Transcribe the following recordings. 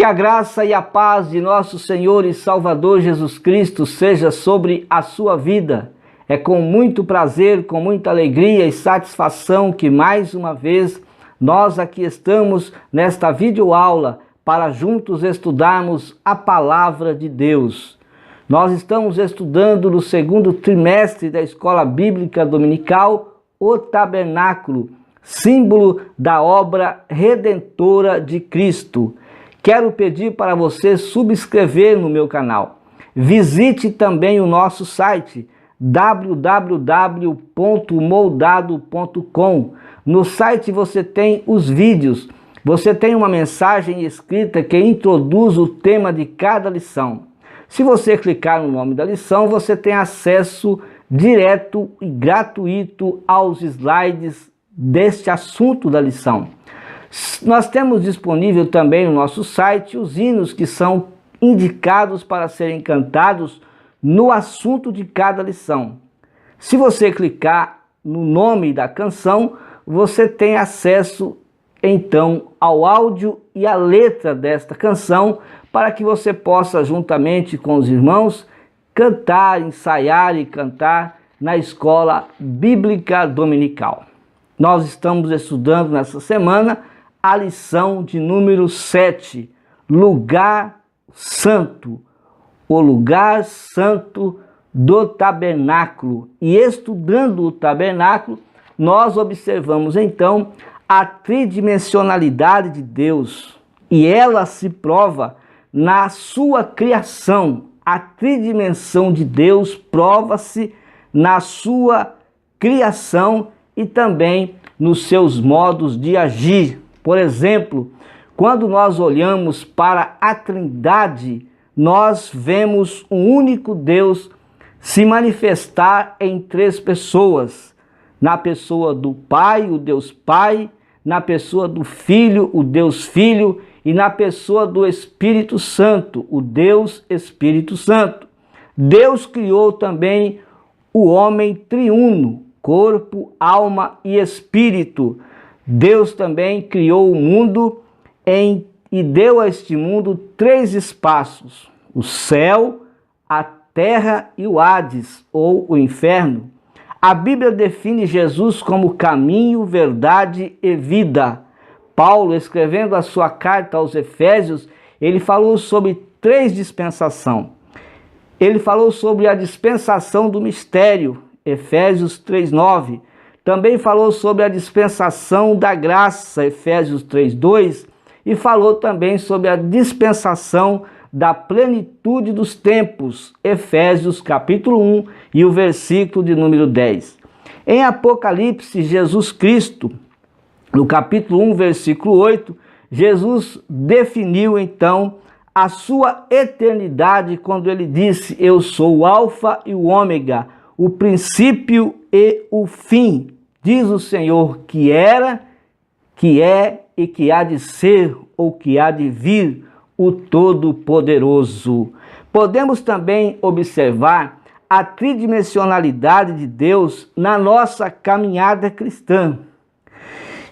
Que a graça e a paz de nosso Senhor e Salvador Jesus Cristo seja sobre a sua vida. É com muito prazer, com muita alegria e satisfação que mais uma vez nós aqui estamos nesta videoaula para juntos estudarmos a Palavra de Deus. Nós estamos estudando no segundo trimestre da Escola Bíblica Dominical o Tabernáculo, símbolo da obra redentora de Cristo. Quero pedir para você subscrever no meu canal. Visite também o nosso site www.moldado.com. No site você tem os vídeos, você tem uma mensagem escrita que introduz o tema de cada lição. Se você clicar no nome da lição, você tem acesso direto e gratuito aos slides deste assunto da lição. Nós temos disponível também no nosso site os hinos que são indicados para serem cantados no assunto de cada lição. Se você clicar no nome da canção, você tem acesso então ao áudio e à letra desta canção para que você possa, juntamente com os irmãos, cantar, ensaiar e cantar na Escola Bíblica Dominical. Nós estamos estudando nessa semana a lição de número 7, Lugar Santo, o lugar santo do tabernáculo. E estudando o tabernáculo, nós observamos então a tridimensionalidade de Deus, e ela se prova na sua criação. A tridimensão de Deus prova-se na sua criação e também nos seus modos de agir. Por exemplo, quando nós olhamos para a Trindade, nós vemos um único Deus se manifestar em três pessoas. Na pessoa do Pai, o Deus Pai, na pessoa do Filho, o Deus Filho, e na pessoa do Espírito Santo, o Deus Espírito Santo. Deus criou também o homem triuno, corpo, alma e espírito. Deus também criou o mundo e deu a este mundo três espaços: o céu, a terra e o Hades, ou o inferno. A Bíblia define Jesus como caminho, verdade e vida. Paulo, escrevendo a sua carta aos Efésios, ele falou sobre três dispensações. Ele falou sobre a dispensação do mistério, Efésios 3:9. Também falou sobre a dispensação da graça, Efésios 3:2, e falou também sobre a dispensação da plenitude dos tempos, Efésios capítulo 1 e o versículo de número 10. Em Apocalipse, Jesus Cristo, no capítulo 1, versículo 8, Jesus definiu então a sua eternidade quando ele disse: eu sou o Alfa e o Ômega, o princípio e o fim, diz o Senhor, que era, que é e que há de ser ou que há de vir, o Todo-Poderoso. Podemos também observar a tridimensionalidade de Deus na nossa caminhada cristã.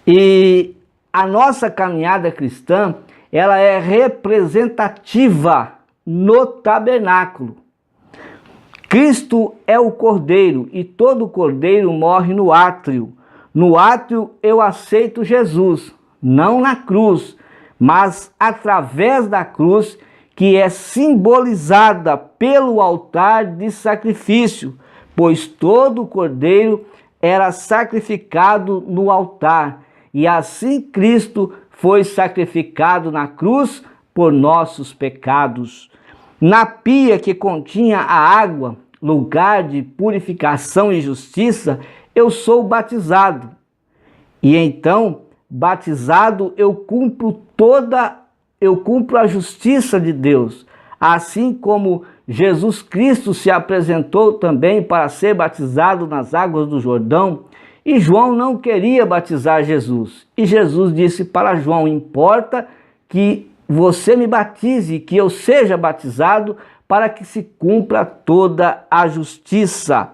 E a nossa caminhada cristã, ela é representativa no tabernáculo. Cristo é o Cordeiro e todo cordeiro morre no átrio. No átrio eu aceito Jesus, não na cruz, mas através da cruz, que é simbolizada pelo altar de sacrifício, pois todo cordeiro era sacrificado no altar, e assim Cristo foi sacrificado na cruz por nossos pecados. Na pia que continha a água, lugar de purificação e justiça, eu sou batizado. E então, batizado, eu cumpro a justiça de Deus. Assim como Jesus Cristo se apresentou também para ser batizado nas águas do Jordão, e João não queria batizar Jesus. E Jesus disse para João: importa que você me batize, que eu seja batizado, para que se cumpra toda a justiça.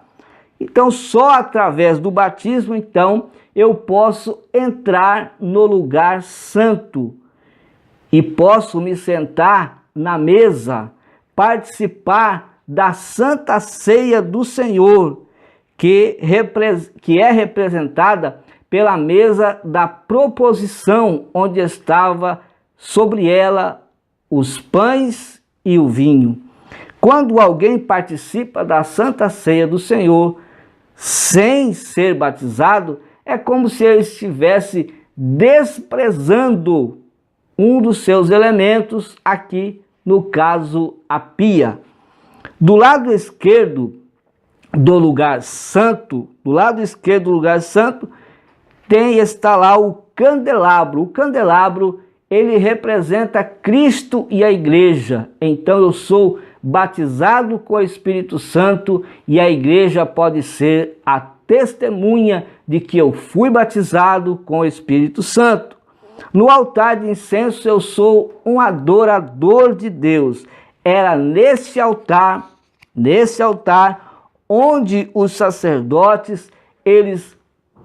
Então, só através do batismo, então, eu posso entrar no lugar santo. e posso me sentar na mesa, participar da Santa Ceia do Senhor, que é representada pela mesa da proposição, onde estava sobre ela os pães e o vinho. Quando alguém participa da Santa Ceia do Senhor sem ser batizado, é como se ele estivesse desprezando um dos seus elementos, aqui no caso a pia. Do lado esquerdo do lugar santo, está lá o candelabro. O candelabro, ele representa Cristo e a igreja. Então eu sou batizado com o Espírito Santo e a igreja pode ser a testemunha de que eu fui batizado com o Espírito Santo. No altar de incenso eu sou um adorador de Deus. Era nesse altar onde os sacerdotes, eles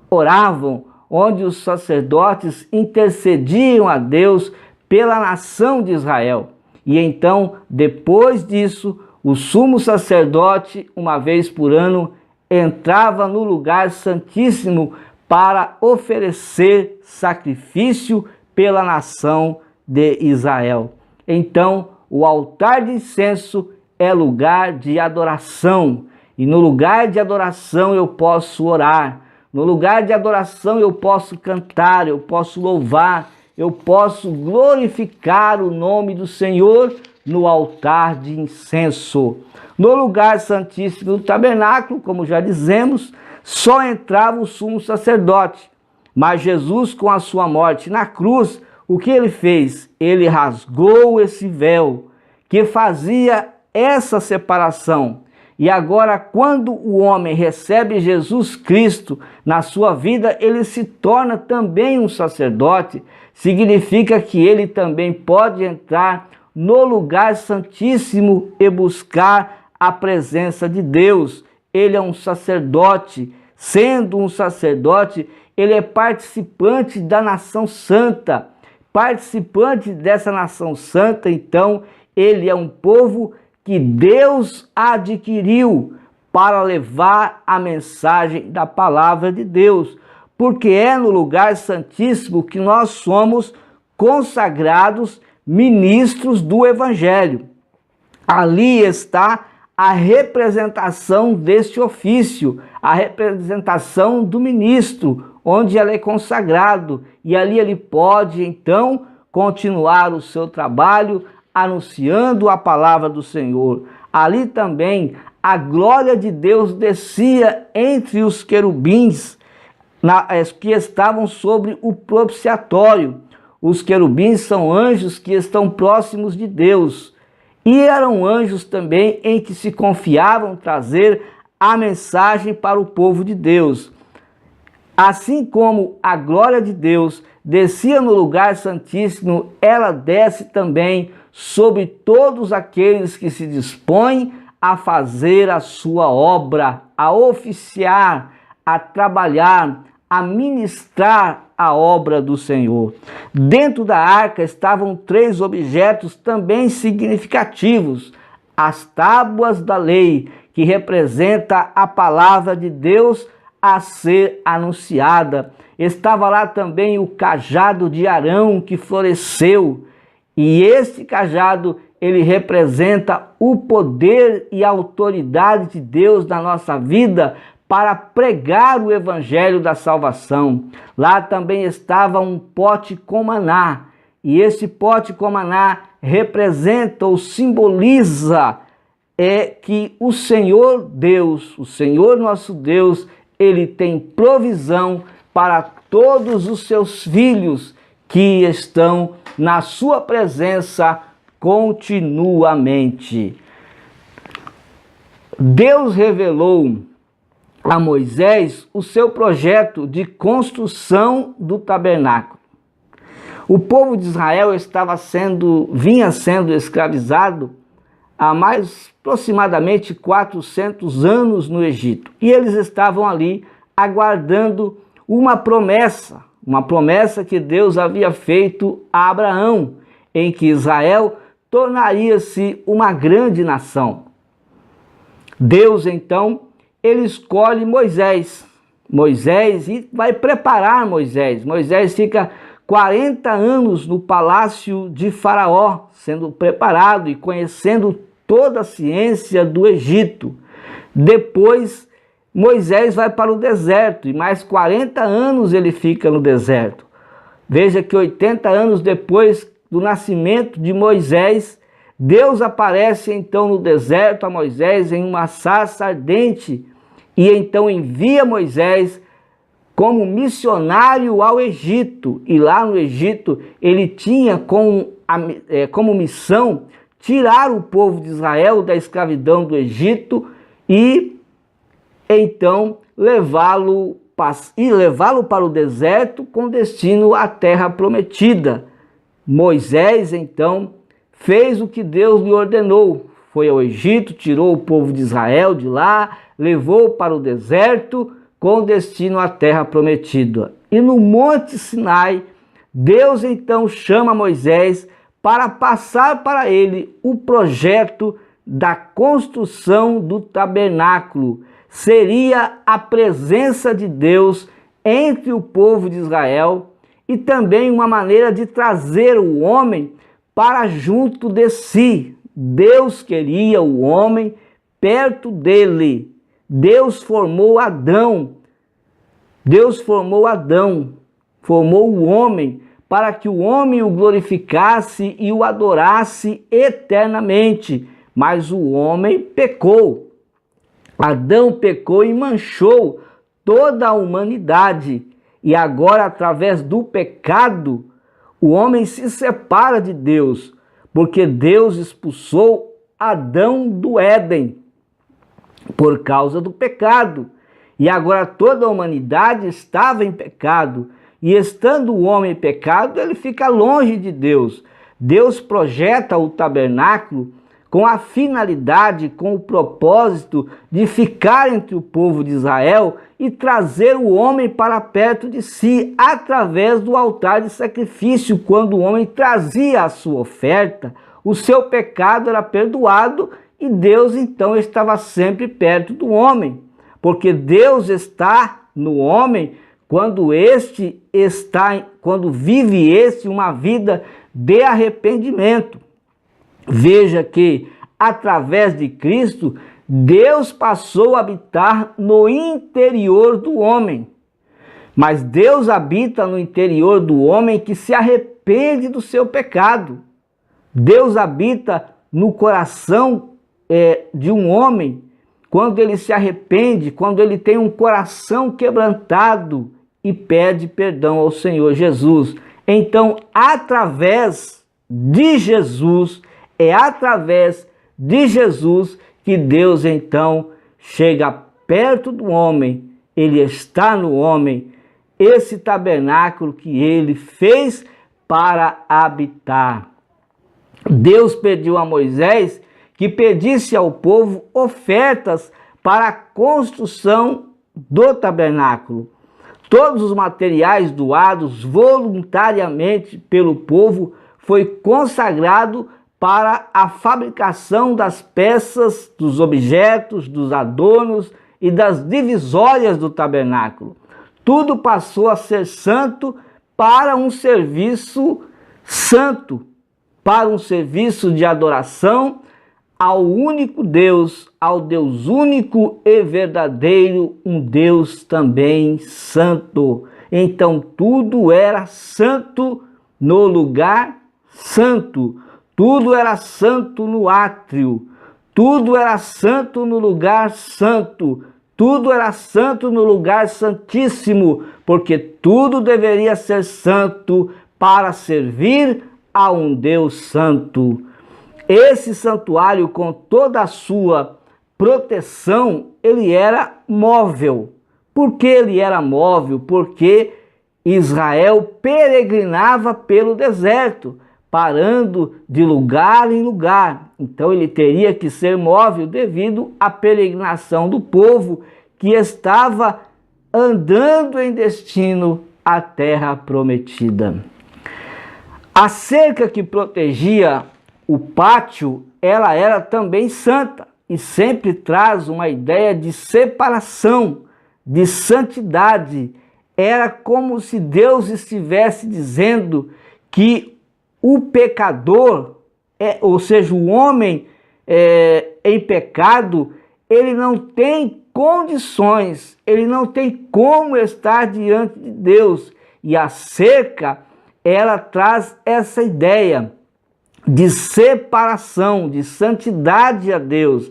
oravam, onde os sacerdotes intercediam a Deus pela nação de Israel. E então, depois disso, o sumo sacerdote, uma vez por ano, entrava no lugar santíssimo para oferecer sacrifício pela nação de Israel. Então, o altar de incenso é lugar de adoração. E no lugar de adoração eu posso orar. No lugar de adoração eu posso cantar, eu posso louvar, eu posso glorificar o nome do Senhor no altar de incenso. No lugar santíssimo do tabernáculo, como já dizemos, só entrava o sumo sacerdote. Mas Jesus, com a sua morte na cruz, o que ele fez? Ele rasgou esse véu que fazia essa separação. E agora, quando o homem recebe Jesus Cristo na sua vida, ele se torna também um sacerdote. Significa que ele também pode entrar no lugar santíssimo e buscar a presença de Deus. Ele é um sacerdote. Sendo um sacerdote, ele é participante da nação santa. Participante dessa nação santa, então, ele é um povo que Deus adquiriu para levar a mensagem da palavra de Deus, porque é no lugar santíssimo que nós somos consagrados ministros do Evangelho. Ali está a representação deste ofício, a representação do ministro, onde ele é consagrado, e ali ele pode então continuar o seu trabalho anunciando a palavra do Senhor. Ali também a glória de Deus descia entre os querubins que estavam sobre o propiciatório. Os querubins são anjos que estão próximos de Deus. E eram anjos também em que se confiavam trazer a mensagem para o povo de Deus. Assim como a glória de Deus descia no lugar santíssimo, ela desce também sobre todos aqueles que se dispõem a fazer a sua obra, a oficiar, a trabalhar, a ministrar a obra do Senhor. Dentro da arca estavam 3 objetos também significativos: as tábuas da lei, que representa a palavra de Deus a ser anunciada. Estava lá também o cajado de Arão que floresceu, e este cajado, ele representa o poder e a autoridade de Deus na nossa vida para pregar o evangelho da salvação. Lá também estava um pote com maná, e esse pote com maná representa ou simboliza que o Senhor Deus, o Senhor nosso Deus, ele tem provisão para todos os seus filhos que estão na sua presença continuamente. Deus revelou a Moisés o seu projeto de construção do tabernáculo. O povo de Israel vinha sendo escravizado há mais aproximadamente 400 anos no Egito. E eles estavam ali aguardando uma promessa que Deus havia feito a Abraão. em que Israel tornaria-se uma grande nação. Deus, então, ele escolhe Moisés e vai preparar Moisés. Moisés fica 40 anos no palácio de Faraó, sendo preparado e conhecendo toda a ciência do Egito. Depois, Moisés vai para o deserto e mais 40 anos ele fica no deserto. Veja que 80 anos depois do nascimento de Moisés, Deus aparece então no deserto a Moisés em uma sarça ardente e então envia Moisés como missionário ao Egito. E lá no Egito ele tinha como missão tirar o povo de Israel da escravidão do Egito e então levá-lo para o deserto com destino à terra prometida. Moisés então fez o que Deus lhe ordenou. Foi ao Egito, tirou o povo de Israel de lá, levou para o deserto com destino à terra prometida. E no Monte Sinai, Deus então chama Moisés para passar para ele o projeto da construção do tabernáculo. Seria a presença de Deus entre o povo de Israel e também uma maneira de trazer o homem para junto de si. Deus queria o homem perto dele. Deus formou Adão, formou o homem para que o homem o glorificasse e o adorasse eternamente. Mas o homem pecou. Adão pecou e manchou toda a humanidade. E agora, através do pecado, o homem se separa de Deus, porque Deus expulsou Adão do Éden por causa do pecado. E agora toda a humanidade estava em pecado. E estando o homem em pecado, ele fica longe de Deus. Deus projeta o tabernáculo com a finalidade, com o propósito de ficar entre o povo de Israel e trazer o homem para perto de si, através do altar de sacrifício. Quando o homem trazia a sua oferta, o seu pecado era perdoado e Deus então estava sempre perto do homem, porque Deus está no homem quando vive uma vida de arrependimento. Veja que, através de Cristo, Deus passou a habitar no interior do homem. Mas Deus habita no interior do homem que se arrepende do seu pecado. Deus habita no coração de um homem quando ele se arrepende, quando ele tem um coração quebrantado e pede perdão ao Senhor Jesus. Então, através de Jesus, é através de Jesus que Deus então chega perto do homem, ele está no homem, esse tabernáculo que ele fez para habitar. Deus pediu a Moisés que pedisse ao povo ofertas para a construção do tabernáculo. Todos os materiais doados voluntariamente pelo povo foi consagrado para a fabricação das peças, dos objetos, dos adornos e das divisórias do tabernáculo. Tudo passou a ser santo para um serviço santo, para um serviço de adoração ao único Deus, ao Deus único e verdadeiro, um Deus também santo. Então tudo era santo no lugar santo. Tudo era santo no átrio, tudo era santo no lugar santo, tudo era santo no lugar santíssimo, porque tudo deveria ser santo para servir a um Deus santo. Esse santuário, com toda a sua proteção, ele era móvel. Por que ele era móvel? Porque Israel peregrinava pelo deserto, parando de lugar em lugar. Então ele teria que ser móvel devido à peregrinação do povo que estava andando em destino à terra prometida. A cerca que protegia o pátio, ela era também santa e sempre traz uma ideia de separação, de santidade. Era como se Deus estivesse dizendo que o pecador, ou seja, o homem em pecado, ele não tem condições, ele não tem como estar diante de Deus. E a cerca, ela traz essa ideia de separação, de santidade a Deus.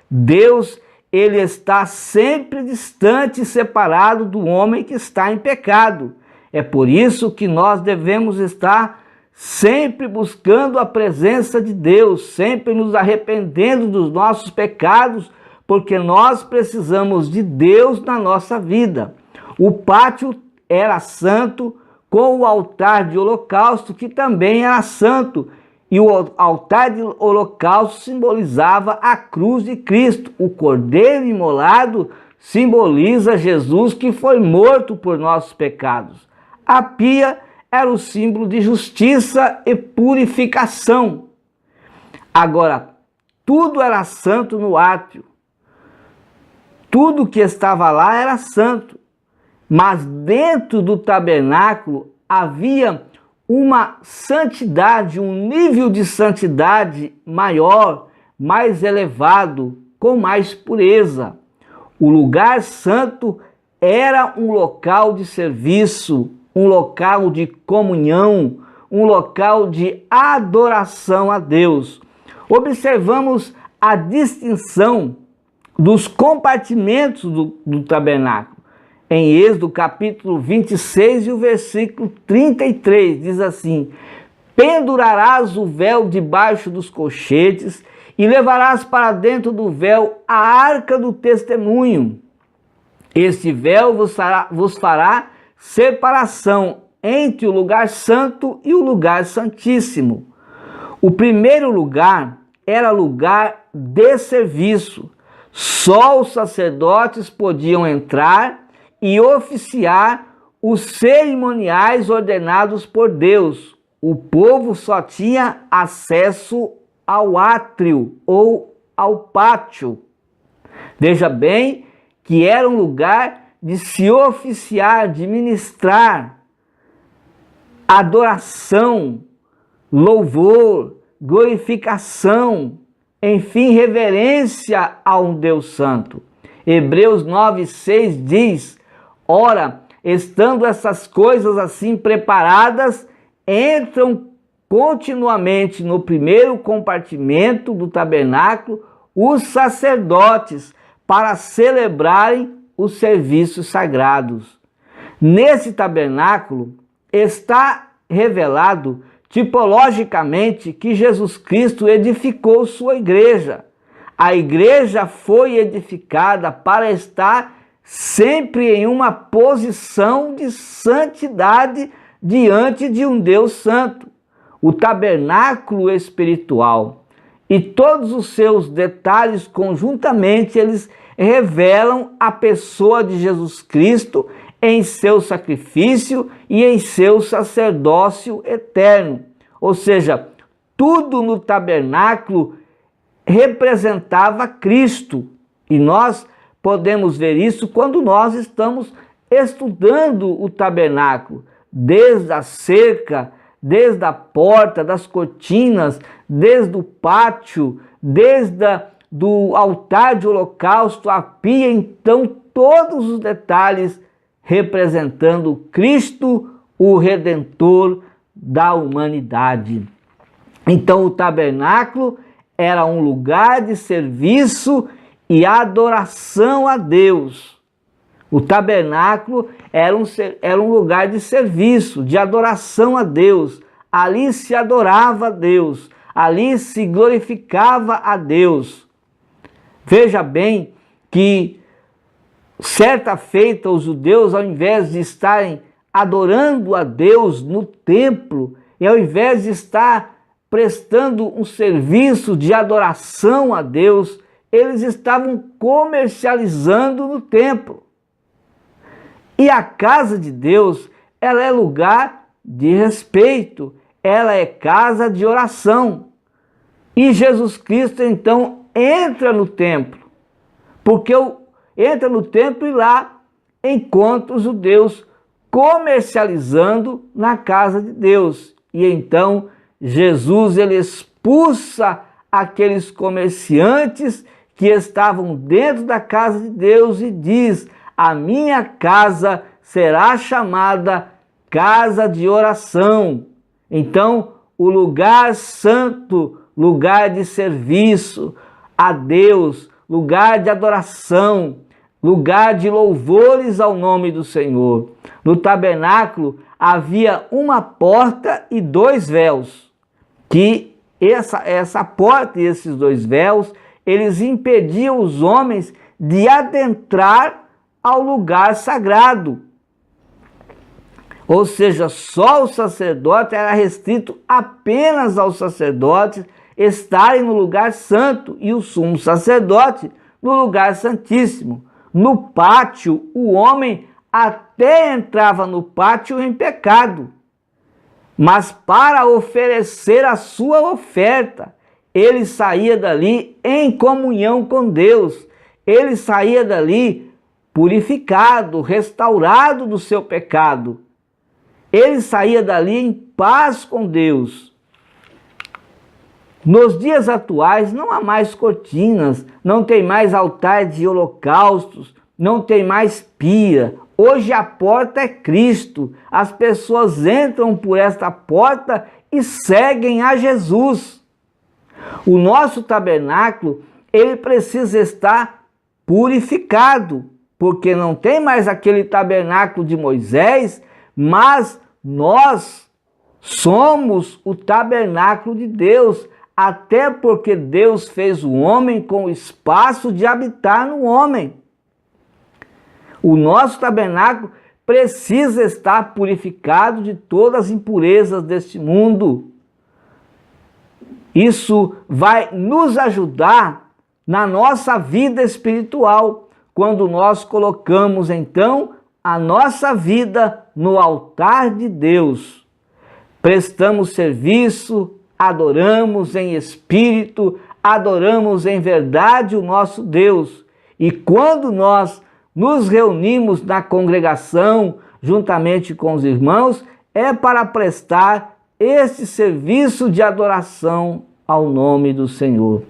Deus, ele está sempre distante e separado do homem que está em pecado. É por isso que nós devemos estar sempre buscando a presença de Deus, sempre nos arrependendo dos nossos pecados, porque nós precisamos de Deus na nossa vida. O pátio era santo, com o altar de holocausto, que também era santo, e o altar de holocausto simbolizava a cruz de Cristo. O cordeiro imolado simboliza Jesus, que foi morto por nossos pecados. A pia era o símbolo de justiça e purificação. Agora, tudo era santo no átrio. Tudo que estava lá era santo. Mas dentro do tabernáculo havia uma santidade, um nível de santidade maior, mais elevado, com mais pureza. O lugar santo era um local de serviço, um local de comunhão, um local de adoração a Deus. Observamos a distinção dos compartimentos do tabernáculo. Em Êxodo capítulo 26 e o versículo 33, diz assim: pendurarás o véu debaixo dos colchetes e levarás para dentro do véu a arca do testemunho. Este véu vos fará separação entre o lugar santo e o lugar santíssimo. O primeiro lugar era lugar de serviço. Só os sacerdotes podiam entrar e oficiar os cerimoniais ordenados por Deus. O povo só tinha acesso ao átrio ou ao pátio. Veja bem que era um lugar de se oficiar, de ministrar adoração, louvor, glorificação, enfim, reverência a um Deus santo. Hebreus 9:6 diz: ora, estando essas coisas assim preparadas, entram continuamente no primeiro compartimento do tabernáculo os sacerdotes para celebrarem os serviços sagrados. Nesse tabernáculo está revelado tipologicamente que Jesus Cristo edificou sua igreja. A igreja foi edificada para estar sempre em uma posição de santidade diante de um Deus santo. O tabernáculo espiritual e todos os seus detalhes conjuntamente, eles revelam a pessoa de Jesus Cristo em seu sacrifício e em seu sacerdócio eterno. Ou seja, tudo no tabernáculo representava Cristo. E nós podemos ver isso quando nós estamos estudando o tabernáculo, desde a cerca, desde a porta, das cortinas, desde o pátio, desde do altar de holocausto, a pia, então todos os detalhes representando Cristo, o Redentor da humanidade. Então o tabernáculo era um lugar de serviço e adoração a Deus. O tabernáculo era um lugar de serviço, de adoração a Deus. Ali se adorava a Deus, ali se glorificava a Deus. Veja bem que certa feita os judeus, ao invés de estarem adorando a Deus no templo, e ao invés de estar prestando um serviço de adoração a Deus, eles estavam comercializando no templo. E a casa de Deus, ela é lugar de respeito, ela é casa de oração. E Jesus Cristo então entra no templo, porque entra no templo e lá encontra os judeus comercializando na casa de Deus. E então Jesus ele expulsa aqueles comerciantes que estavam dentro da casa de Deus e diz: a minha casa será chamada casa de oração. Então, o lugar santo, lugar de serviço a Deus, lugar de adoração, lugar de louvores ao nome do Senhor. No tabernáculo havia uma porta e 2 véus, que essa porta e esses 2 véus, eles impediam os homens de adentrar ao lugar sagrado. Ou seja, só o sacerdote, era restrito apenas aos sacerdotes estarem no lugar santo e o sumo sacerdote no lugar santíssimo. No pátio, o homem até entrava no pátio em pecado, mas para oferecer a sua oferta, ele saía dali em comunhão com Deus, ele saía dali purificado, restaurado do seu pecado. Ele saía dali em paz com Deus. Nos dias atuais não há mais cortinas, não tem mais altar de holocaustos, não tem mais pia. Hoje a porta é Cristo. As pessoas entram por esta porta e seguem a Jesus. O nosso tabernáculo, ele precisa estar purificado, porque não tem mais aquele tabernáculo de Moisés, mas nós somos o tabernáculo de Deus, até porque Deus fez o homem com o espaço de habitar no homem. O nosso tabernáculo precisa estar purificado de todas as impurezas deste mundo. Isso vai nos ajudar na nossa vida espiritual, quando nós colocamos então a nossa vida no altar de Deus. Prestamos serviço, adoramos em espírito, adoramos em verdade o nosso Deus. E quando nós nos reunimos na congregação, juntamente com os irmãos, é para prestar este serviço de adoração ao nome do Senhor.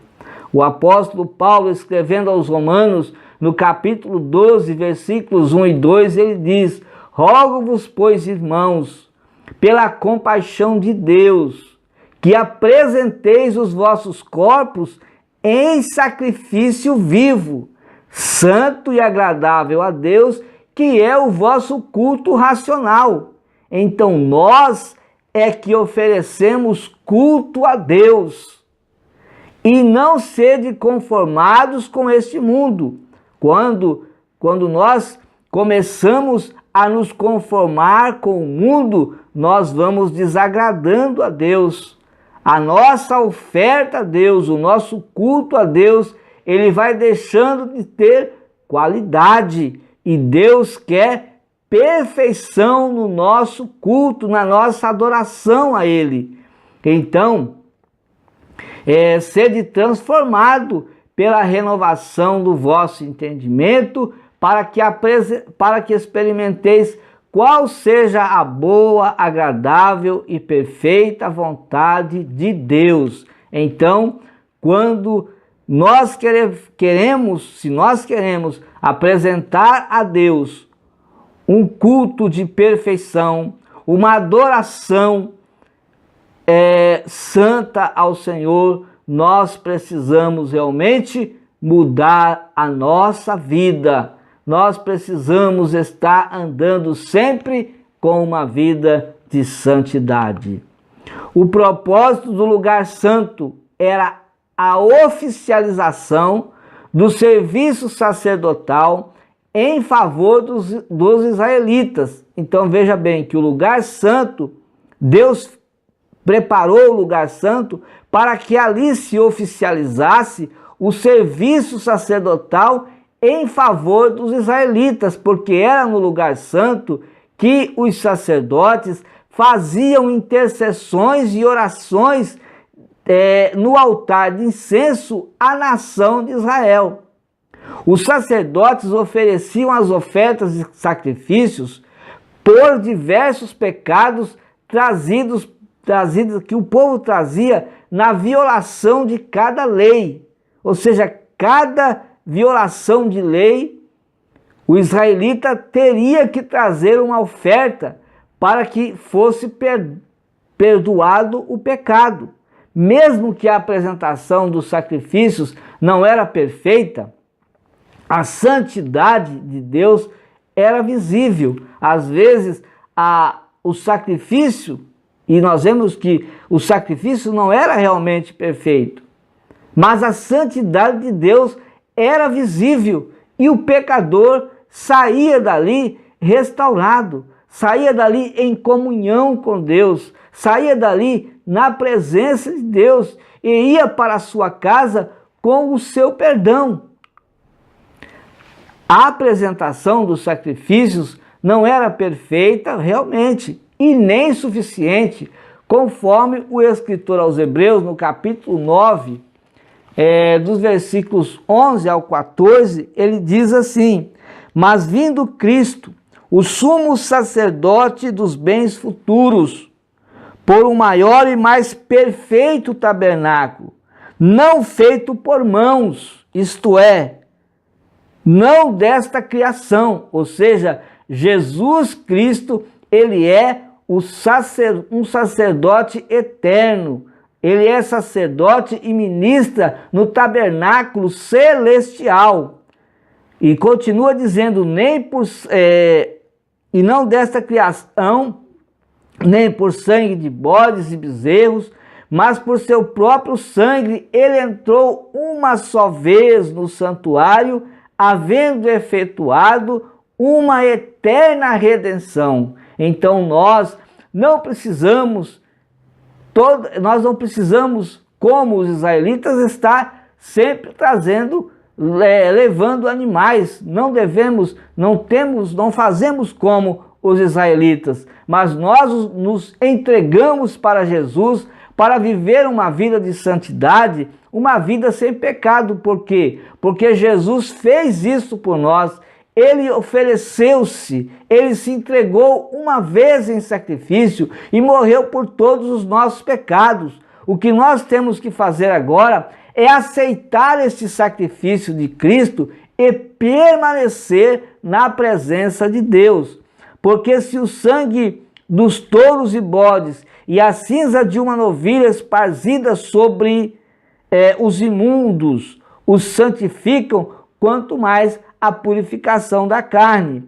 O apóstolo Paulo, escrevendo aos Romanos, no capítulo 12, versículos 1 e 2, ele diz: rogo-vos, pois, irmãos, pela compaixão de Deus, que apresenteis os vossos corpos em sacrifício vivo, santo e agradável a Deus, que é o vosso culto racional. Então nós é que oferecemos culto a Deus. E não sede conformados com este mundo. Quando nós começamos a nos conformar com o mundo, nós vamos desagradando a Deus. A nossa oferta a Deus, o nosso culto a Deus, ele vai deixando de ter qualidade. E Deus quer perfeição no nosso culto, na nossa adoração a Ele. Então, sede transformado pela renovação do vosso entendimento, para que experimenteis qual seja a boa, agradável e perfeita vontade de Deus. Então, quando nós se nós queremos apresentar a Deus um culto de perfeição, uma adoração santa ao Senhor, nós precisamos realmente mudar a nossa vida. Nós precisamos estar andando sempre com uma vida de santidade. O propósito do lugar santo era a oficialização do serviço sacerdotal em favor dos israelitas. Então veja bem que o lugar santo, Deus preparou o lugar santo para que ali se oficializasse o serviço sacerdotal em favor dos israelitas, porque era no lugar santo que os sacerdotes faziam intercessões e orações no altar de incenso à nação de Israel. Os sacerdotes ofereciam as ofertas e sacrifícios por diversos pecados trazidos que o povo trazia na violação de cada lei. Ou seja, cada violação de lei, o israelita teria que trazer uma oferta para que fosse perdoado o pecado. Mesmo que a apresentação dos sacrifícios não era perfeita, a santidade de Deus era visível. Às vezes, o sacrifício, e nós vemos que o sacrifício não era realmente perfeito, mas a santidade de Deus era visível e o pecador saía dali restaurado, saía dali em comunhão com Deus, saía dali na presença de Deus e ia para a sua casa com o seu perdão. A apresentação dos sacrifícios não era perfeita realmente e nem suficiente, conforme o escritor aos Hebreus, no capítulo 9, dos versículos 11 ao 14, ele diz assim: mas vindo Cristo, o sumo sacerdote dos bens futuros, por um maior e mais perfeito tabernáculo, não feito por mãos, isto é, não desta criação, ou seja, Jesus Cristo, ele é um sacerdote eterno, ele é sacerdote e ministra no tabernáculo celestial. E continua dizendo, e não desta criação, nem por sangue de bodes e bezerros, mas por seu próprio sangue ele entrou uma só vez no santuário, havendo efetuado uma eterna redenção. Então nós não precisamos, como os israelitas, estar sempre levando animais. Não fazemos como os israelitas, mas nós nos entregamos para Jesus para viver uma vida de santidade, uma vida sem pecado. Por quê? Porque Jesus fez isso por nós. Ele ofereceu-se, ele se entregou uma vez em sacrifício e morreu por todos os nossos pecados. O que nós temos que fazer agora é aceitar este sacrifício de Cristo e permanecer na presença de Deus. Porque se o sangue dos touros e bodes e a cinza de uma novilha esparzida sobre os imundos os santificam, quanto mais a purificação da carne.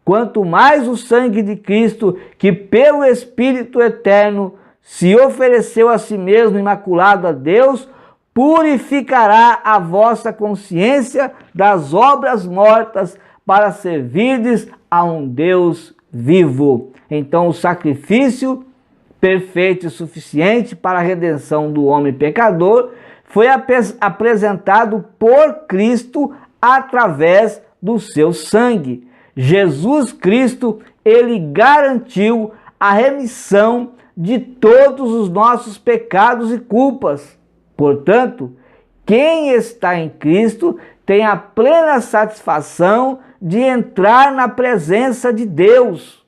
Quanto mais o sangue de Cristo, que pelo Espírito Eterno se ofereceu a si mesmo imaculado a Deus, purificará a vossa consciência das obras mortas para servirdes a um Deus vivo. Então o sacrifício perfeito e suficiente para a redenção do homem pecador foi apresentado por Cristo através do seu sangue. Jesus Cristo, ele garantiu a remissão de todos os nossos pecados e culpas. Portanto, quem está em Cristo tem a plena satisfação de entrar na presença de Deus.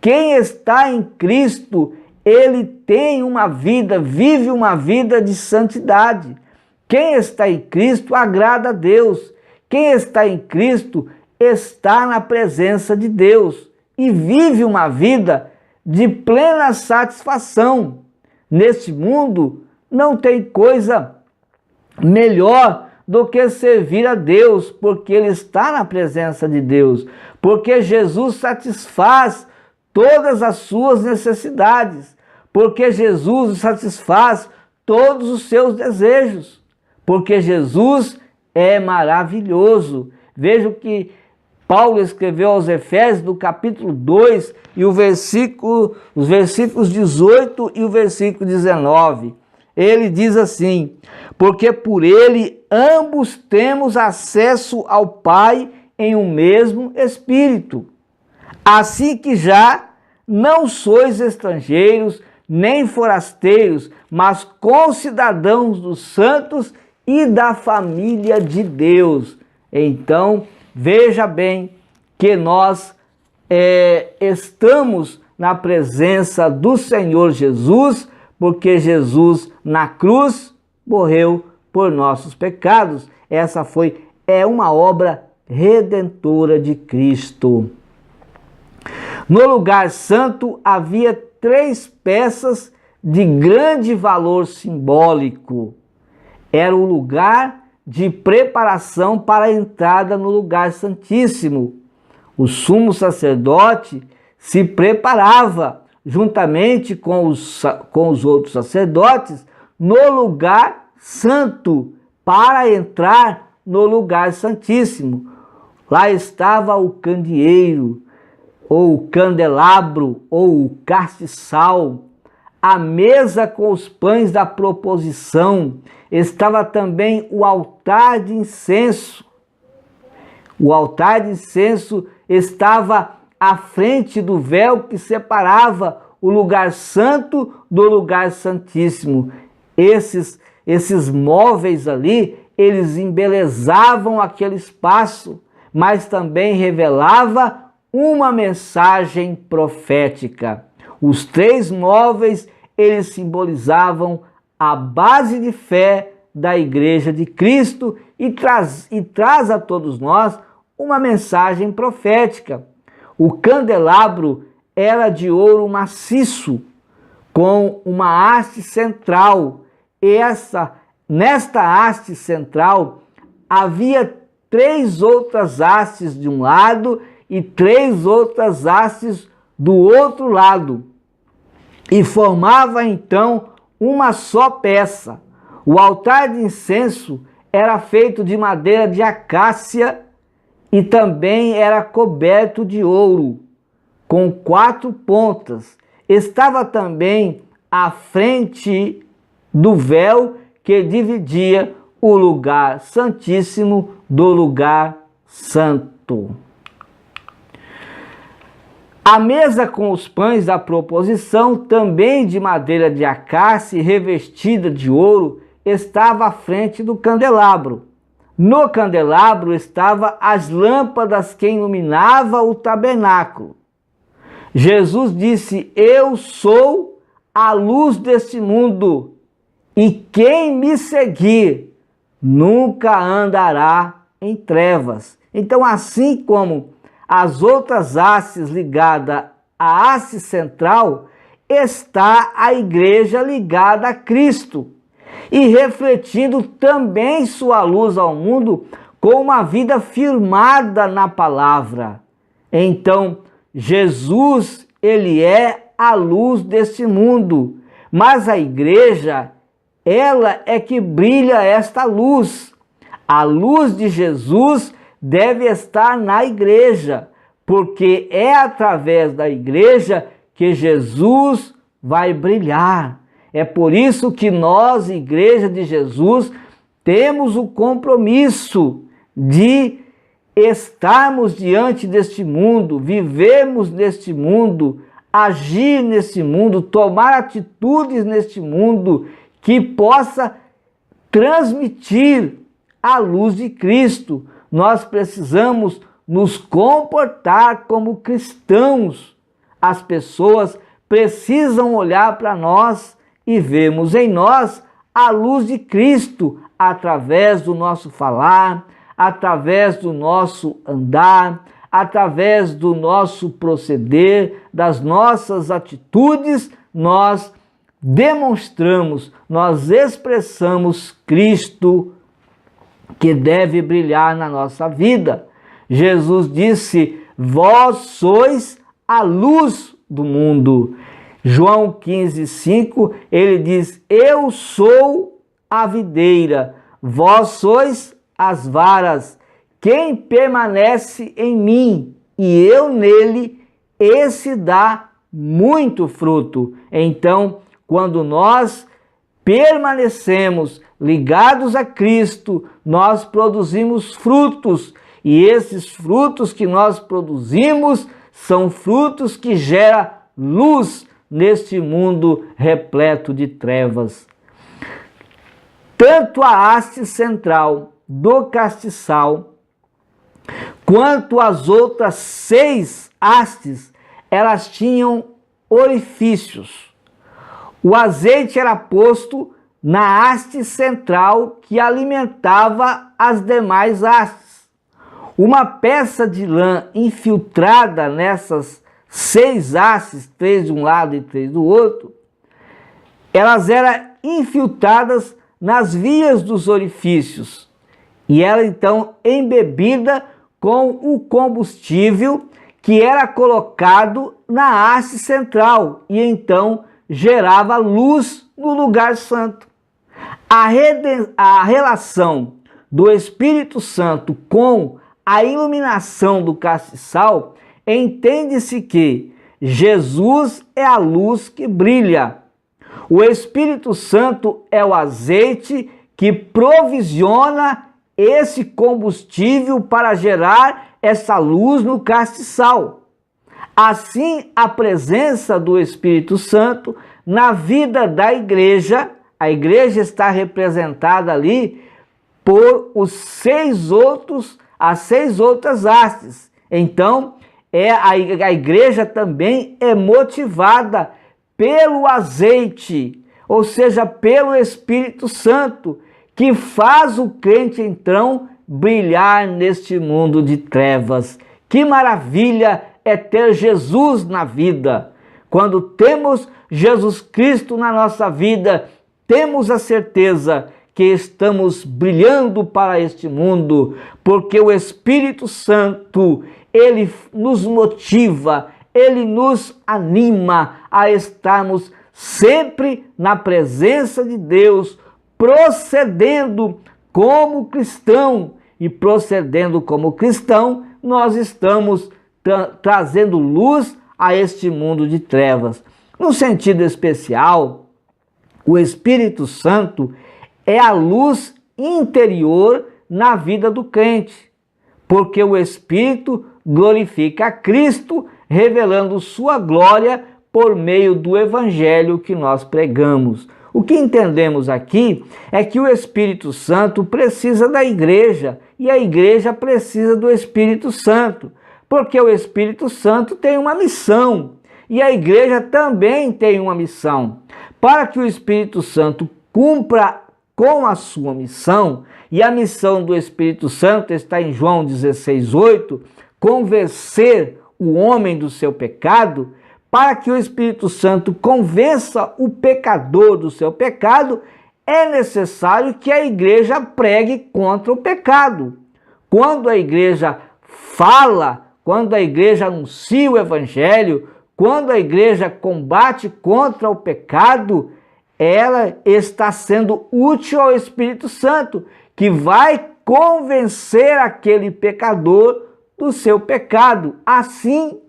Quem está em Cristo, ele tem vive uma vida de santidade. Quem está em Cristo agrada a Deus. Quem está em Cristo está na presença de Deus e vive uma vida de plena satisfação. Neste mundo não tem coisa melhor do que servir a Deus, porque ele está na presença de Deus, porque Jesus satisfaz todas as suas necessidades, porque Jesus satisfaz todos os seus desejos, porque Jesus é maravilhoso. Veja o que Paulo escreveu aos Efésios, no capítulo 2, e os versículos 18 e o versículo 19. Ele diz assim: porque por ele ambos temos acesso ao Pai em um mesmo Espírito. Assim que já não sois estrangeiros, nem forasteiros, mas concidadãos dos santos e da família de Deus. Então, veja bem que nós estamos na presença do Senhor Jesus, porque Jesus na cruz morreu por nossos pecados. Essa é uma obra redentora de Cristo. No lugar santo havia 3 peças de grande valor simbólico. Era o lugar de preparação para a entrada no lugar santíssimo. O sumo sacerdote se preparava juntamente com os outros sacerdotes no lugar santo para entrar no lugar santíssimo. Lá estava o candeeiro, ou o candelabro, ou o castiçal, a mesa com os pães da proposição, estava também o altar de incenso. O altar de incenso estava à frente do véu que separava o lugar santo do lugar santíssimo. Esses móveis ali, eles embelezavam aquele espaço, mas também revelava uma mensagem profética. Os 3 móveis, eles simbolizavam a base de fé da Igreja de Cristo e traz a todos nós uma mensagem profética. O candelabro era de ouro maciço, com uma haste central. E nesta haste central havia 3 outras hastes de um lado e 3 outras hastes do outro lado. E formava então uma só peça. O altar de incenso era feito de madeira de acácia e também era coberto de ouro, com 4 pontas. Estava também à frente do véu que dividia o lugar santíssimo do lugar santo. A mesa com os pães da proposição, também de madeira de acácia e revestida de ouro, estava à frente do candelabro. No candelabro estavam as lâmpadas que iluminavam o tabernáculo. Jesus disse: eu sou a luz deste mundo, e quem me seguir nunca andará em trevas. Então, assim como as outras hastes ligadas à haste central, está a igreja ligada a Cristo e refletindo também sua luz ao mundo com uma vida firmada na palavra. Então, Jesus, ele é a luz deste mundo, mas a igreja, ela é que brilha esta luz. A luz de Jesus deve estar na igreja, porque é através da igreja que Jesus vai brilhar. É por isso que nós, Igreja de Jesus, temos o compromisso de estarmos diante deste mundo, vivermos neste mundo, agir neste mundo, tomar atitudes neste mundo que possa transmitir a luz de Cristo. Nós precisamos nos comportar como cristãos. As pessoas precisam olhar para nós e vermos em nós a luz de Cristo através do nosso falar, através do nosso andar, através do nosso proceder, das nossas atitudes. Nós demonstramos, nós expressamos Cristo, que deve brilhar na nossa vida. Jesus disse: vós sois a luz do mundo. João 15:5, ele diz: eu sou a videira, vós sois as varas. Quem permanece em mim e eu nele, esse dá muito fruto. Então, quando nós permanecemos ligados a Cristo, nós produzimos frutos, e esses frutos que nós produzimos são frutos que geram luz neste mundo repleto de trevas. Tanto a haste central do castiçal, quanto as outras 6 hastes, elas tinham orifícios. O azeite era posto na haste central que alimentava as demais hastes. Uma peça de lã infiltrada nessas 6 hastes, 3 de um lado e 3 do outro, elas eram infiltradas nas vias dos orifícios e ela então embebida com o combustível que era colocado na haste central e então gerava luz no lugar santo. A relação do Espírito Santo com a iluminação do castiçal, entende-se que Jesus é a luz que brilha. O Espírito Santo é o azeite que provisiona esse combustível para gerar essa luz no castiçal. Assim, a presença do Espírito Santo na vida da igreja, a igreja está representada ali por as 6 outras hastes. Então, a igreja também é motivada pelo azeite, ou seja, pelo Espírito Santo, que faz o crente então brilhar neste mundo de trevas. Que maravilha é ter Jesus na vida! Quando temos Jesus Cristo na nossa vida, temos a certeza que estamos brilhando para este mundo, porque o Espírito Santo, ele nos motiva, ele nos anima a estarmos sempre na presença de Deus, procedendo como cristão. E procedendo como cristão, nós estamos trazendo luz a este mundo de trevas. No sentido especial, o Espírito Santo é a luz interior na vida do crente, porque o Espírito glorifica a Cristo, revelando sua glória por meio do Evangelho que nós pregamos. O que entendemos aqui é que o Espírito Santo precisa da igreja e a igreja precisa do Espírito Santo, porque o Espírito Santo tem uma missão e a igreja também tem uma missão. Para que o Espírito Santo cumpra com a sua missão, e a missão do Espírito Santo está em João 16:8, convencer o homem do seu pecado. Para que o Espírito Santo convença o pecador do seu pecado, é necessário que a igreja pregue contra o pecado. Quando a igreja fala, quando a igreja anuncia o Evangelho, quando a igreja combate contra o pecado, ela está sendo útil ao Espírito Santo, que vai convencer aquele pecador do seu pecado. Assim,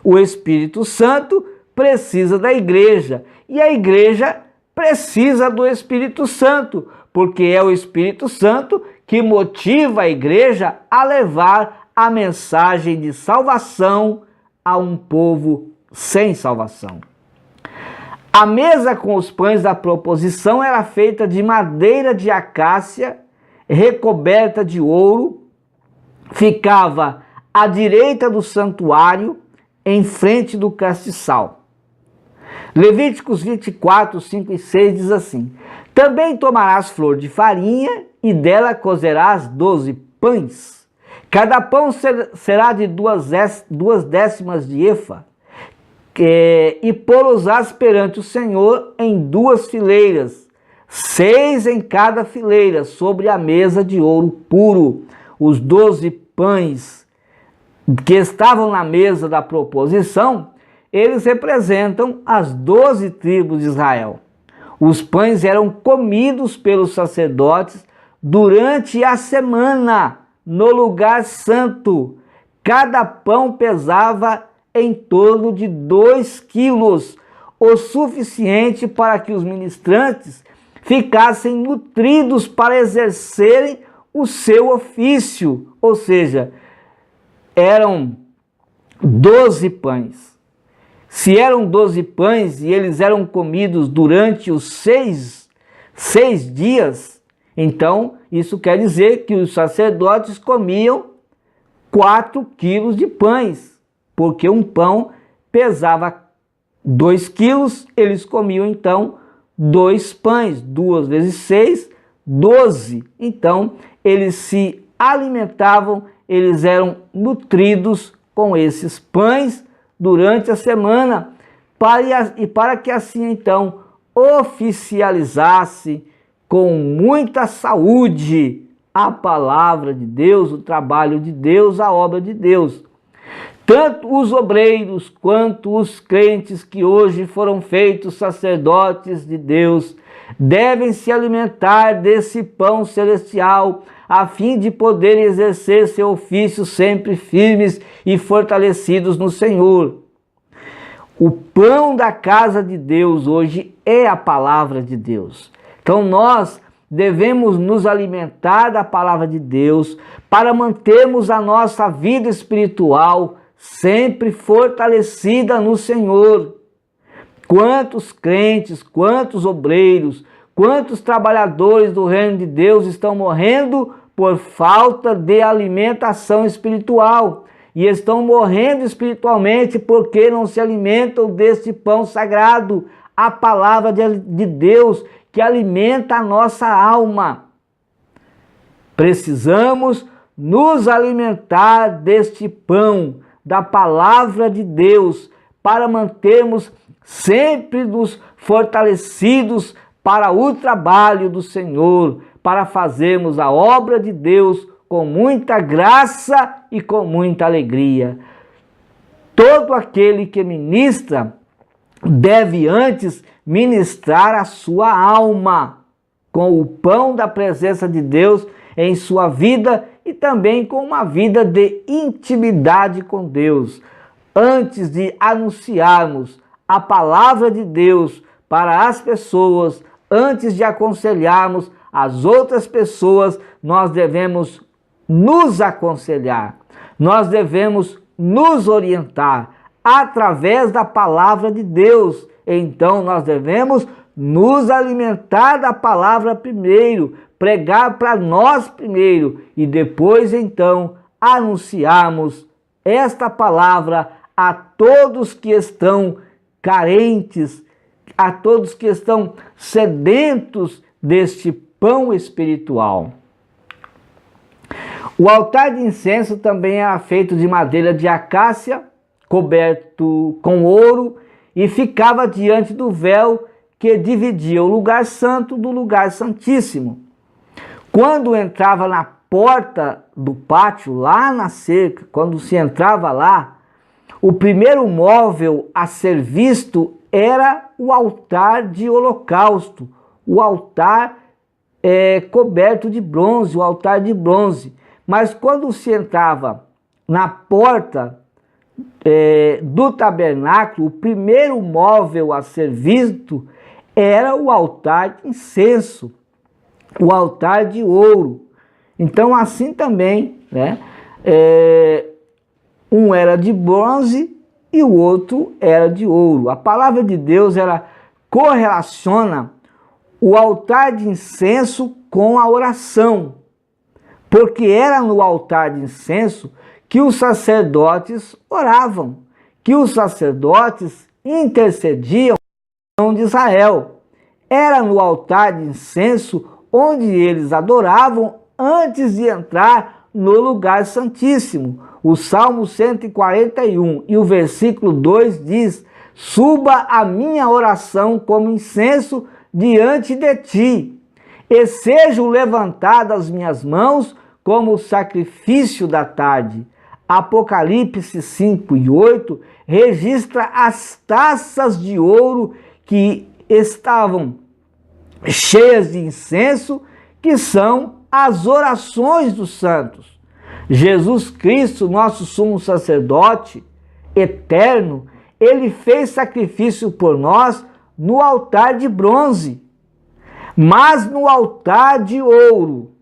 o Espírito Santo precisa da igreja e a igreja precisa do Espírito Santo, porque é o Espírito Santo que motiva a igreja a levar a mensagem de salvação a um povo sem salvação. A mesa com os pães da proposição era feita de madeira de acácia, recoberta de ouro, ficava à direita do santuário, em frente do castiçal. Levíticos 24, 5 e 6 diz assim: também tomarás flor de farinha e dela cozerás 12 pães. Cada pão será de 2 décimas de efa, e pô-los-ás perante o Senhor em 2 fileiras, 6 em cada fileira, sobre a mesa de ouro puro. Os 12 pães que estavam na mesa da proposição, eles representam as 12 tribos de Israel. Os pães eram comidos pelos sacerdotes durante a semana no lugar santo. Cada pão pesava em torno de 2 quilos, o suficiente para que os ministrantes ficassem nutridos para exercerem o seu ofício, ou seja, eram 12 pães. Se eram 12 pães e eles eram comidos durante os seis dias, então isso quer dizer que os sacerdotes comiam 4 quilos de pães, porque um pão pesava 2 quilos, eles comiam então 2 pães, 2 vezes 6, 12. Então eles se alimentavam, eles eram nutridos com esses pães durante a semana, para que assim então oficializasse com muita saúde a palavra de Deus, o trabalho de Deus, a obra de Deus. Tanto os obreiros quanto os crentes que hoje foram feitos sacerdotes de Deus devem se alimentar desse pão celestial, a fim de poderem exercer seu ofício sempre firmes e fortalecidos no Senhor. O pão da casa de Deus hoje é a palavra de Deus. Então nós devemos nos alimentar da palavra de Deus para mantermos a nossa vida espiritual sempre fortalecida no Senhor. Quantos crentes, quantos obreiros, quantos trabalhadores do reino de Deus estão morrendo por falta de alimentação espiritual e estão morrendo espiritualmente porque não se alimentam deste pão sagrado, a palavra de Deus que alimenta a nossa alma. Precisamos nos alimentar deste pão, da palavra de Deus, para mantermos sempre nos fortalecidos para o trabalho do Senhor, para fazermos a obra de Deus com muita graça e com muita alegria. Todo aquele que ministra deve antes ministrar a sua alma com o pão da presença de Deus em sua vida e também com uma vida de intimidade com Deus. Antes de anunciarmos a palavra de Deus para as pessoas, antes de aconselharmos as outras pessoas, nós devemos nos aconselhar, nós devemos nos orientar através da palavra de Deus. Então nós devemos nos alimentar da palavra primeiro, pregar para nós primeiro e depois então anunciarmos esta palavra a todos que estão carentes, a todos que estão sedentos deste pão espiritual. O altar de incenso também era feito de madeira de acácia, coberto com ouro, e ficava diante do véu que dividia o lugar santo do lugar santíssimo. Quando entrava na porta do pátio, lá na cerca, quando se entrava lá, o primeiro móvel a ser visto era o altar de holocausto, o altar coberto de bronze, o altar de bronze. Mas quando se entrava na porta do tabernáculo, o primeiro móvel a ser visto era o altar de incenso, o altar de ouro. Então assim também, né? Um era de bronze e o outro era de ouro. A palavra de Deus, ela correlaciona o altar de incenso com a oração, porque era no altar de incenso que os sacerdotes oravam, que os sacerdotes intercediam de Israel. Era no altar de incenso onde eles adoravam antes de entrar no lugar santíssimo. O Salmo 141 e o versículo 2 diz: suba a minha oração como incenso diante de ti, e sejam levantadas as minhas mãos como o sacrifício da tarde. Apocalipse 5 e 8 registra as taças de ouro que estavam cheias de incenso, que são as orações dos santos. Jesus Cristo, nosso sumo sacerdote eterno, ele fez sacrifício por nós no altar de bronze, mas no altar de ouro,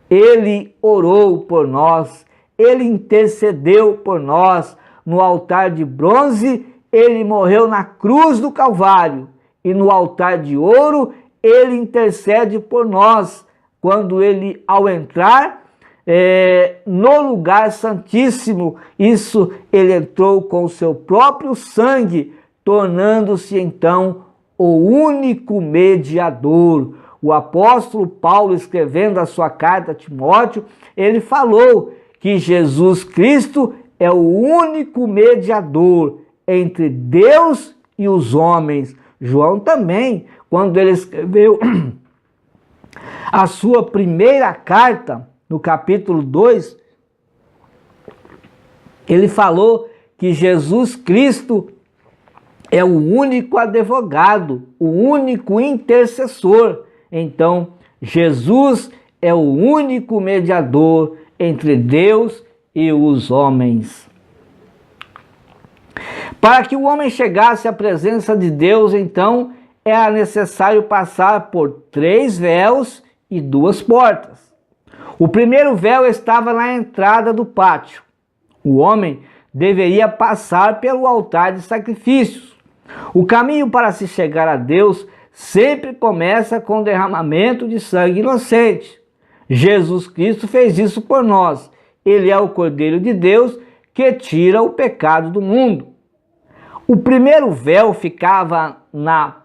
ele orou por nós, ele intercedeu por nós. No altar de bronze, ele morreu na cruz do Calvário e no altar de ouro ele intercede por nós, quando ele, ao entrar no lugar santíssimo, ele entrou com o seu próprio sangue, tornando-se então o único mediador. O apóstolo Paulo, escrevendo a sua carta a Timóteo, ele falou que Jesus Cristo é o único mediador entre Deus e os homens. João também, quando ele escreveu a sua primeira carta, no capítulo 2, ele falou que Jesus Cristo é o único advogado, o único intercessor. Então, Jesus é o único mediador entre Deus e os homens. Para que o homem chegasse à presença de Deus, então, era necessário passar por 3 véus e 2 portas. O primeiro véu estava na entrada do pátio. O homem deveria passar pelo altar de sacrifícios. O caminho para se chegar a Deus sempre começa com o derramamento de sangue inocente. Jesus Cristo fez isso por nós. Ele é o Cordeiro de Deus que tira o pecado do mundo. O primeiro véu ficava na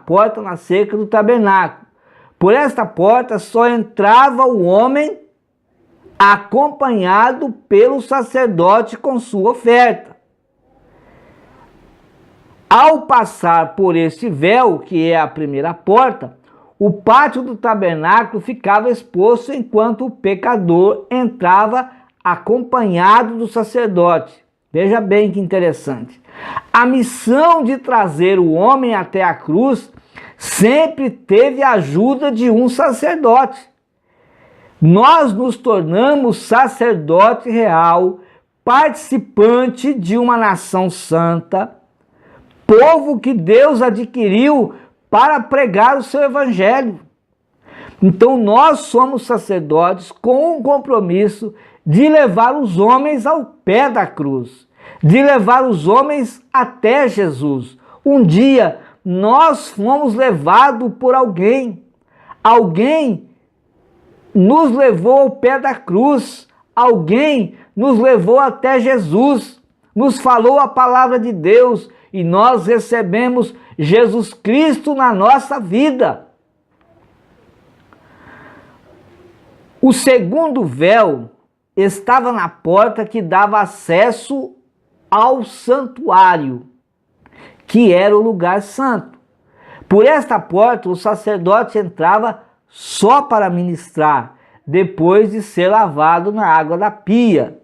porta na cerca do tabernáculo. Por esta porta só entrava o homem acompanhado pelo sacerdote com sua oferta. Ao passar por este véu, que é a primeira porta, o pátio do tabernáculo ficava exposto enquanto o pecador entrava acompanhado do sacerdote. Veja bem que interessante. A missão de trazer o homem até a cruz sempre teve a ajuda de um sacerdote. Nós nos tornamos sacerdote real, participante de uma nação santa, povo que Deus adquiriu para pregar o seu evangelho. Então nós somos sacerdotes com um compromisso de levar os homens ao pé da cruz, de levar os homens até Jesus. Um dia nós fomos levados por alguém. Alguém nos levou ao pé da cruz. Alguém nos levou até Jesus. Nos falou a palavra de Deus e nós recebemos Jesus Cristo na nossa vida. O segundo véu estava na porta que dava acesso ao santuário, que era o lugar santo. Por esta porta, o sacerdote entrava só para ministrar, depois de ser lavado na água da pia.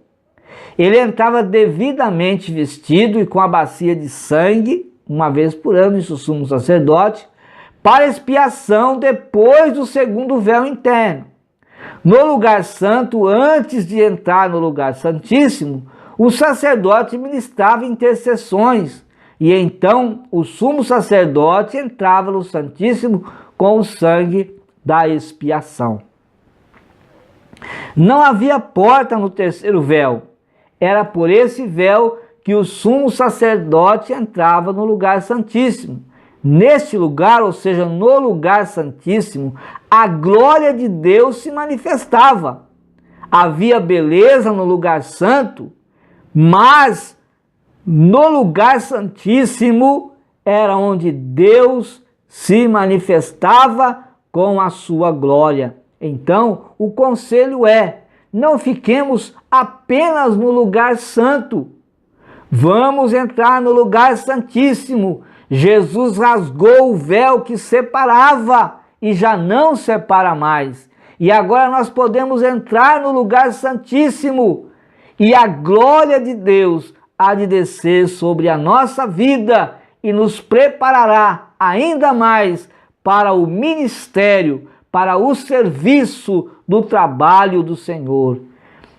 Ele entrava devidamente vestido e com a bacia de sangue, uma vez por ano, isso o sumo sacerdote, para expiação depois do segundo véu interno. No lugar santo, antes de entrar no lugar santíssimo, o sacerdote ministrava intercessões, e então o sumo sacerdote entrava no Santíssimo com o sangue da expiação. Não havia porta no terceiro véu. Era por esse véu que o sumo sacerdote entrava no lugar santíssimo. Neste lugar, ou seja, no lugar santíssimo, a glória de Deus se manifestava. Havia beleza no lugar santo, mas no lugar santíssimo era onde Deus se manifestava com a sua glória. Então, o conselho é: não fiquemos apenas no lugar santo. Vamos entrar no lugar santíssimo. Jesus rasgou o véu que separava e já não separa mais. E agora nós podemos entrar no lugar santíssimo e a glória de Deus há de descer sobre a nossa vida e nos preparará ainda mais para o ministério, para o serviço do trabalho do Senhor.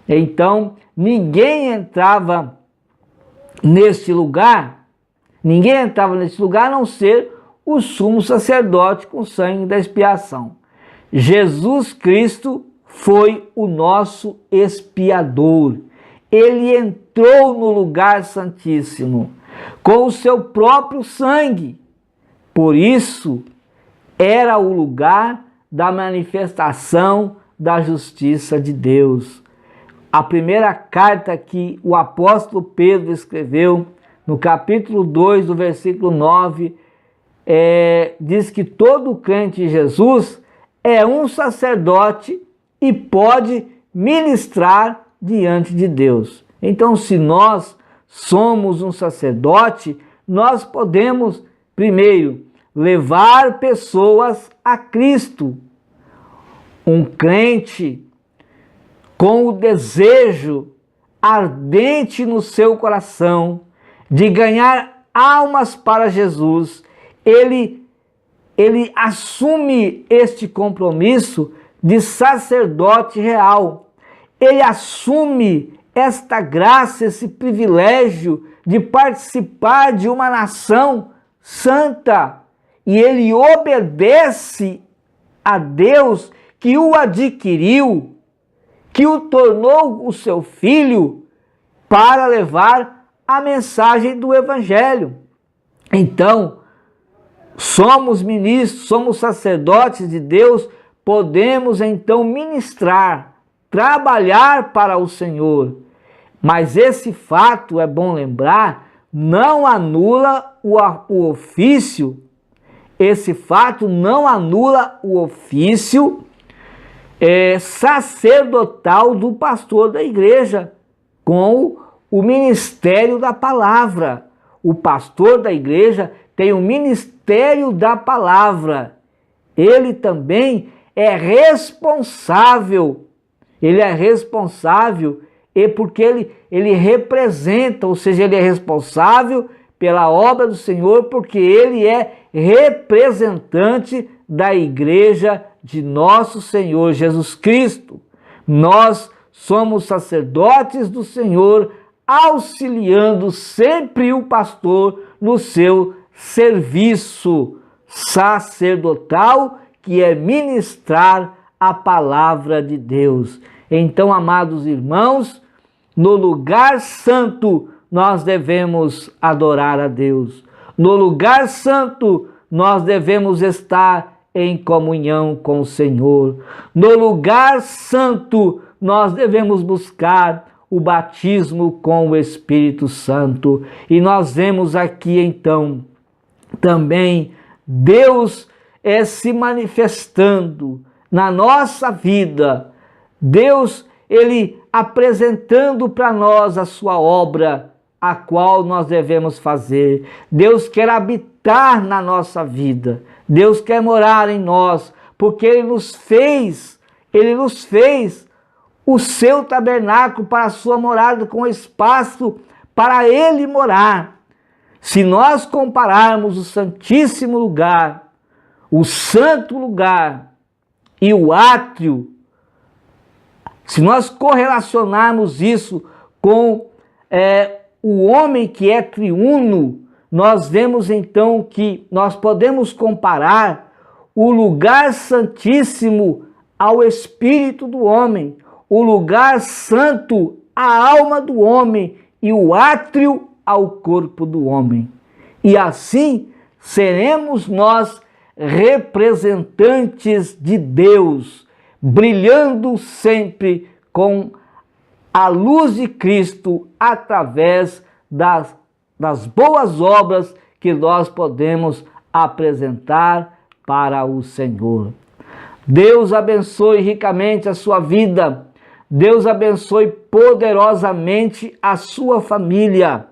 Então, ninguém entrava neste lugar a não ser o sumo sacerdote com sangue da expiação. Jesus Cristo foi o nosso expiador. ele entrou no lugar santíssimo com o seu próprio sangue. Por isso, era o lugar da manifestação da justiça de Deus. A primeira carta que o apóstolo Pedro escreveu, no capítulo 2, do versículo 9, diz que todo crente em Jesus é um sacerdote e pode ministrar diante de Deus. Então, se nós somos um sacerdote, nós podemos, primeiro, levar pessoas a Cristo. Um crente com o desejo ardente no seu coração de ganhar almas para Jesus, ele assume este compromisso de sacerdote real. Ele assume esta graça, esse privilégio de participar de uma nação santa. E ele obedece a Deus que o adquiriu, que o tornou o seu filho, para levar a mensagem do Evangelho. Então, somos ministros, somos sacerdotes de Deus, podemos então ministrar, trabalhar para o Senhor. Mas esse fato, é bom lembrar, não anula o ofício. Esse fato não anula o ofício sacerdotal do pastor da igreja com o ministério da palavra. O pastor da igreja tem o ministério da palavra. Ele também é responsável. Ele é responsável porque ele representa, ou seja, ele é responsável pela obra do Senhor, porque ele é representante da igreja de nosso Senhor Jesus Cristo. Nós somos sacerdotes do Senhor, auxiliando sempre o pastor no seu serviço sacerdotal, que é ministrar a palavra de Deus. Então, amados irmãos, no lugar santo nós devemos adorar a Deus. No lugar santo nós devemos estar em comunhão com o Senhor. No lugar santo nós devemos buscar o batismo com o Espírito Santo. E nós vemos aqui então também Deus se manifestando na nossa vida. Deus, ele apresentando para nós a sua obra, a qual nós devemos fazer. Deus quer habitar na nossa vida. Deus quer morar em nós, porque ele nos fez o seu tabernáculo para a sua morada, com espaço para ele morar. Se nós compararmos o santíssimo lugar, o santo lugar e o átrio, se nós correlacionarmos isso com o homem que é triuno, nós vemos então que nós podemos comparar o lugar santíssimo ao espírito do homem, o lugar santo à alma do homem e o átrio ao corpo do homem. E assim seremos nós representantes de Deus, brilhando sempre com a luz de Cristo através das boas obras que nós podemos apresentar para o Senhor. Deus abençoe ricamente a sua vida. Deus abençoe poderosamente a sua família.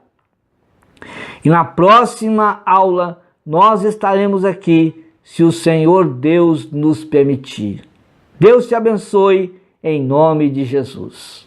E na próxima aula nós estaremos aqui, se o Senhor Deus nos permitir. Deus te abençoe em nome de Jesus.